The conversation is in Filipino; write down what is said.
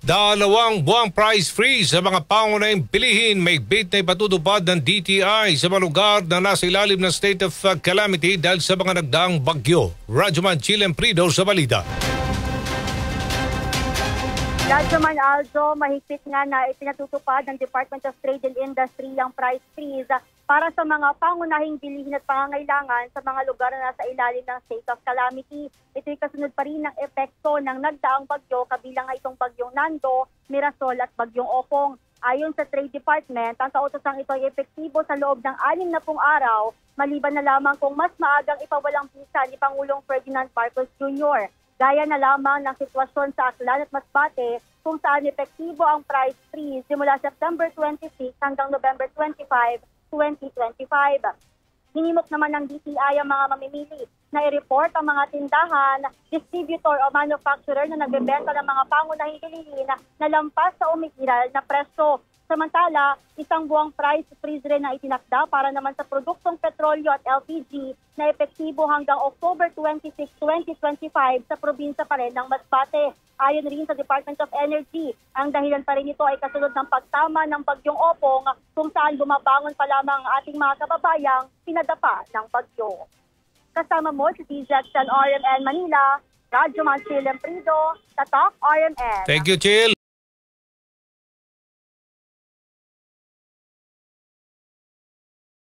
Dalawang buwang price freeze sa mga pangunahing bilihin may bid na ipatutupad ng DTI sa mga lugar na nasa ilalim ng state of calamity dahil sa mga nagdaang bagyo. Radyoman Chilen Prido sa balita. Radyoman Aldo, mahigpit nga na ipinatutupad ng Department of Trade and Industry ang price freeze para sa mga pangunahing bilihin at pangangailangan sa mga lugar na nasa ilalim ng state of calamity. Ito'y kasunod pa rin ng epekto ng nagdaang bagyo kabilang ay itong bagyong Nando, Mirasol at bagyong Opong. Ayon sa Trade Department, ang kautosang ito ay epektibo sa loob ng 60 araw, maliban na lamang kung mas maagang ipawalang bisa ni Pangulong Ferdinand Marcos Jr. Gaya na lamang ng sitwasyon sa Aklan at Masbate kung saan epektibo ang price freeze simula September 26 hanggang November 25, 2025. Hinimok naman ng DTI ang mga mamimili na i-report ang mga tindahan, distributor o manufacturer na nagbebenta ng mga pangunahing bilihin na lampas sa umiiral na presyo. Samantala, isang buwang price freeze rin na itinakda para naman sa produktong petrolyo at LPG na epektibo hanggang October 26, 2025 sa probinsya pa rin ng Masbate. Ayon rin sa Department of Energy, ang dahilan pa rin ito ay kasunod ng pagtama ng bagyong Opong kung saan bumabangon pa lamang ang ating mga kababayang pinadapa ng bagyo. Kasama mo si DZXL RMN Manila, Radyoman Chilen Prido, Tatak RMN. Thank you, Chil.